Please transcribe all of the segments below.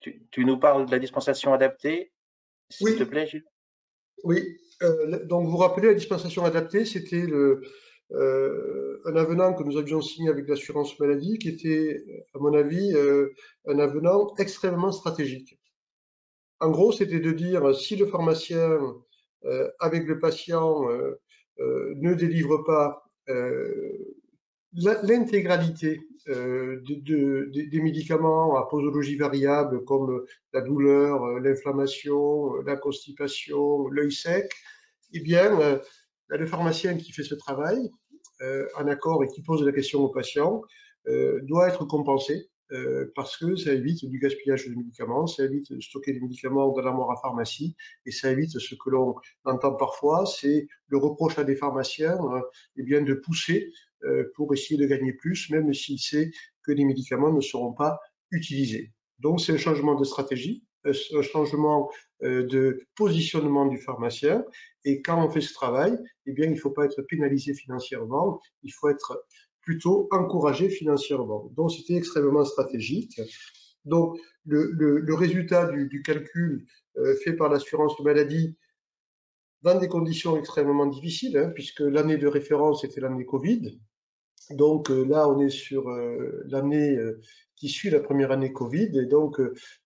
Tu nous parles de la dispensation adaptée, s'il te Oui, plaît, Gilles? oui. Donc, vous vous rappelez, la dispensation adaptée, c'était un avenant que nous avions signé avec l'assurance maladie, qui était, à mon avis, un avenant extrêmement stratégique. En gros, c'était de dire, si le pharmacien, avec le patient, ne délivre pas l'intégralité des médicaments à posologie variable comme la douleur, l'inflammation, la constipation, l'œil sec, eh bien, le pharmacien qui fait ce travail, en accord et qui pose la question au patient, doit être compensé parce que ça évite du gaspillage de médicaments, ça évite de stocker des médicaments dans l'armoire à pharmacie et ça évite ce que l'on entend parfois, c'est le reproche à des pharmaciens eh bien, de pousser pour essayer de gagner plus, même s'il sait que les médicaments ne seront pas utilisés. Donc c'est un changement de stratégie, un changement de positionnement du pharmacien. Et quand on fait ce travail, eh bien, il ne faut pas être pénalisé financièrement, il faut être plutôt encouragé financièrement. Donc c'était extrêmement stratégique. Donc le résultat du calcul fait par l'assurance maladie dans des conditions extrêmement difficiles, hein, puisque l'année de référence était l'année Covid, donc là, on est sur l'année qui suit la première année Covid et donc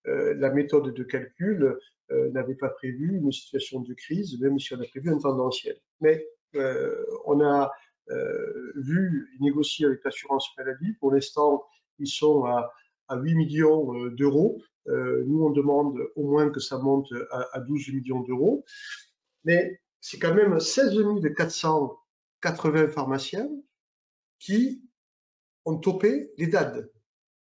la méthode de calcul n'avait pas prévu une situation de crise, même si on a prévu un tendanciel. Mais on a vu négocier avec l'assurance maladie. Pour l'instant, ils sont à 8 millions d'euros. Nous, on demande au moins que ça monte à 12 millions d'euros. Mais c'est quand même 16 480 pharmaciens qui ont topé les DAD.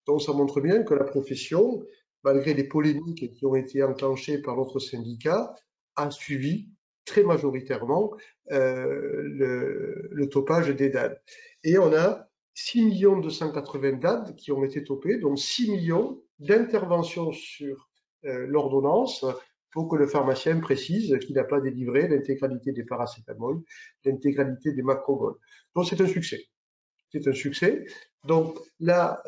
Donc ça montre bien que la profession, malgré les polémiques qui ont été enclenchées par notre syndicat, a suivi très majoritairement le topage des DAD. Et on a 6 280 DAD qui ont été topés, donc 6 millions d'interventions sur l'ordonnance pour que le pharmacien précise qu'il n'a pas délivré l'intégralité des paracétamol, l'intégralité des macrogols. Donc c'est un succès. C'est un succès. Donc là,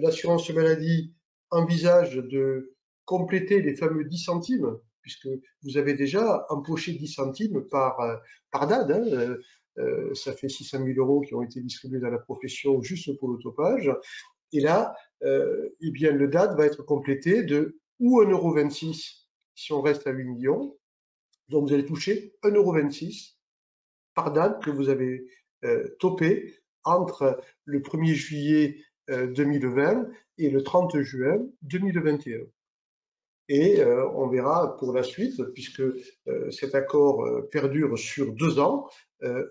l'assurance maladie envisage de compléter les fameux 10 centimes, puisque vous avez déjà empoché 10 centimes par DAD. Hein, ça fait 600 000 euros qui ont été distribués dans la profession juste pour le topage. Et là, eh bien, le DAD va être complété de ou 1,26 € si on reste à 8 millions. Donc vous allez toucher 1,26 € par DAD que vous avez topé entre le 1er juillet 2020 et le 30 juin 2021. Et on verra pour la suite, puisque cet accord perdure sur 2 ans,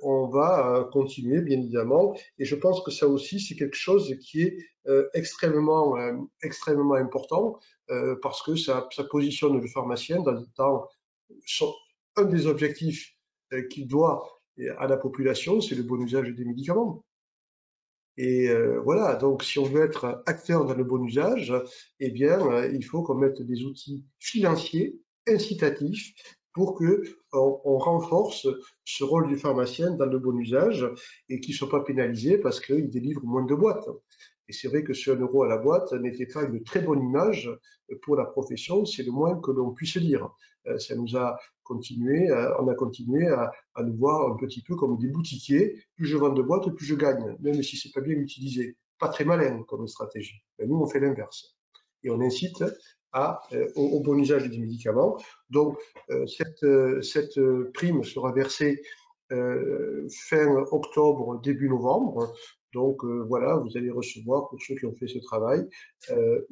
on va continuer bien évidemment. Et je pense que ça aussi, c'est quelque chose qui est extrêmement important parce que ça positionne le pharmacien dans un des objectifs qu'il doit à la population, c'est le bon usage des médicaments. Et voilà, donc si on veut être acteur dans le bon usage, eh bien, il faut qu'on mette des outils financiers, incitatifs, pour que on renforce ce rôle du pharmacien dans le bon usage et qu'il ne soit pas pénalisé parce qu'il délivre moins de boîtes. Et c'est vrai que ce 1 € à la boîte n'était pas une très bonne image pour la profession, c'est le moins que l'on puisse dire. Ça nous a continué, on a continué à nous voir un petit peu comme des boutiquiers. Plus je vends de boîtes, plus je gagne, même si c'est pas bien utilisé. Pas très malin comme stratégie. Ben, nous, on fait l'inverse. Et on incite au bon usage des médicaments. Donc, cette prime sera versée fin octobre, début novembre. Donc voilà, vous allez recevoir, pour ceux qui ont fait ce travail,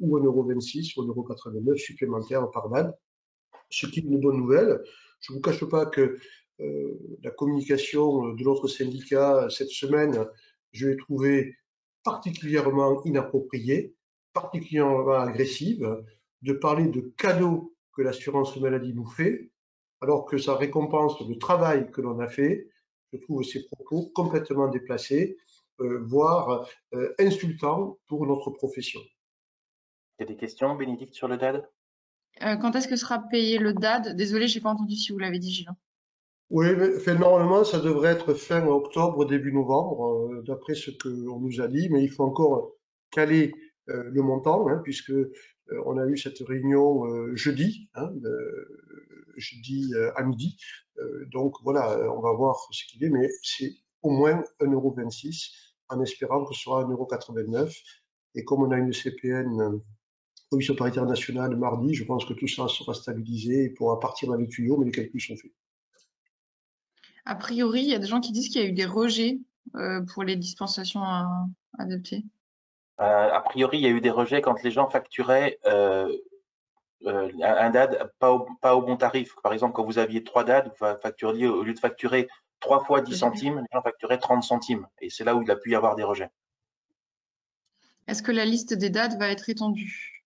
ou 1,26 € ou 1,89 € supplémentaire par DAD, ce qui est une bonne nouvelle. Je ne vous cache pas que la communication de notre syndicat cette semaine, je l'ai trouvée particulièrement inappropriée, particulièrement agressive, de parler de cadeaux que l'assurance maladie nous fait, alors que ça récompense le travail que l'on a fait. Je trouve ces propos complètement déplacés, voire insultants pour notre profession. Il y a des questions, Bénédicte, sur le DAD? Quand est-ce que sera payé le DAD? Désolée, j'ai pas entendu si vous l'avez dit, Gilles. Oui, mais normalement, ça devrait être fin octobre, début novembre, d'après ce qu'on nous a dit, mais il faut encore caler le montant, hein, puisque on a eu cette réunion jeudi, hein, jeudi à midi. Donc voilà, on va voir ce qu'il est, mais c'est au moins 1,26 € en espérant que ce sera 1,89 €. Et comme on a une CPN, commission paritaire nationale, mardi, je pense que tout ça sera stabilisé et pourra partir dans les tuyaux, mais les calculs sont faits. A priori, il y a des gens qui disent qu'il y a eu des rejets pour les dispensations adaptées. A priori, il y a eu des rejets quand les gens facturaient un DAD pas au bon tarif. Par exemple, quand vous aviez 3 DAD, vous facturiez, au lieu de facturer 3 fois 10 centimes, les gens facturaient 30 centimes. Et c'est là où il a pu y avoir des rejets. Est-ce que la liste des DAD va être étendue?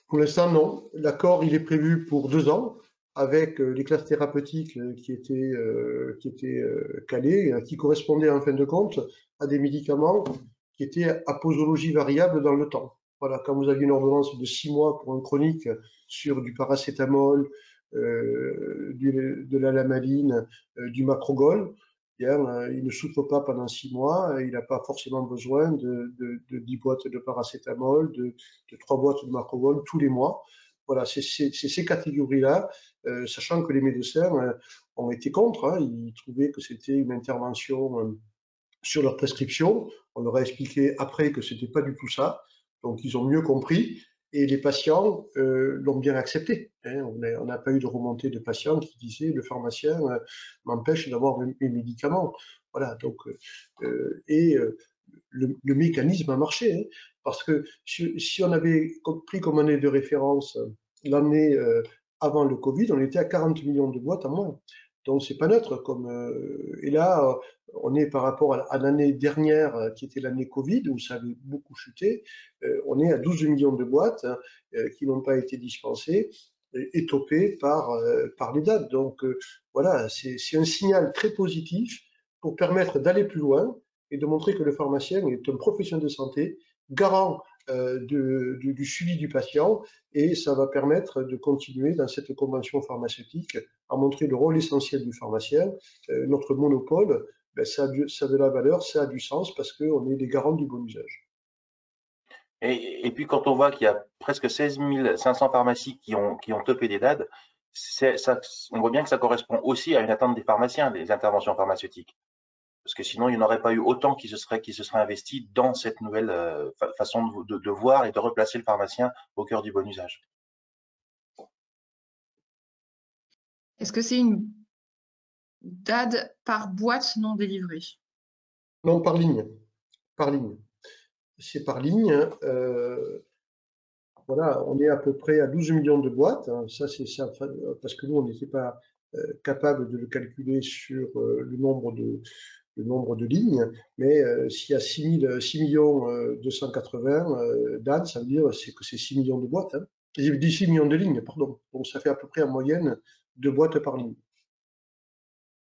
Pour l'instant, non. L'accord, il est prévu pour 2 ans, avec les classes thérapeutiques qui étaient calées, qui correspondaient en fin de compte à des médicaments qui étaient à posologie variable dans le temps. Voilà, quand vous aviez une ordonnance de 6 mois pour un chronique sur du paracétamol, de la lamaline, du macrogol, bien, il ne souffre pas pendant 6 mois, il n'a pas forcément besoin de 10 boîtes de paracétamol, de 3 boîtes de macrogol tous les mois. Voilà, c'est ces catégories-là, sachant que les médecins ont été contre, hein, ils trouvaient que c'était une intervention sur leur prescription. On leur a expliqué après que c'était pas du tout ça, donc ils ont mieux compris. Et les patients l'ont bien accepté. Hein. On n'a pas eu de remontée de patients qui disaient le pharmacien m'empêche d'avoir mes médicaments. Voilà, donc le mécanisme a marché, hein, parce que si on avait pris comme année de référence l'année avant le Covid, on était à 40 millions de boîtes en moins. Donc c'est pas neutre comme et là on est par rapport à l'année dernière qui était l'année Covid où ça avait beaucoup chuté, on est à 12 millions de boîtes qui n'ont pas été dispensées et topées par les dates. Donc voilà, c'est un signal très positif pour permettre d'aller plus loin et de montrer que le pharmacien est un professionnel de santé, garant du suivi du patient, et ça va permettre de continuer dans cette convention pharmaceutique à montrer le rôle essentiel du pharmacien. Notre monopole, ben, ça a de la valeur, ça a du sens parce qu'on est les garants du bon usage. Et puis quand on voit qu'il y a presque 16 500 pharmacies qui ont topé des DAD, on voit bien que ça correspond aussi à une attente des pharmaciens, des interventions pharmaceutiques. Parce que sinon, il n'y en aurait pas eu autant qui se seraient investis dans cette nouvelle façon de voir et de replacer le pharmacien au cœur du bon usage. Est-ce que c'est une DAD par boîte non délivrée? Non, par ligne. Par ligne. C'est par ligne. Voilà, on est à peu près à 12 millions de boîtes. Hein. Ça, c'est ça, parce que nous, on n'était pas capable de le calculer sur le nombre de lignes. Mais s'il y a 6 millions 280 DAD, ça veut dire que c'est 6 millions de boîtes. Hein. J'ai dit 6 millions de lignes, pardon. Donc ça fait à peu près en moyenne 2 boîtes par ligne.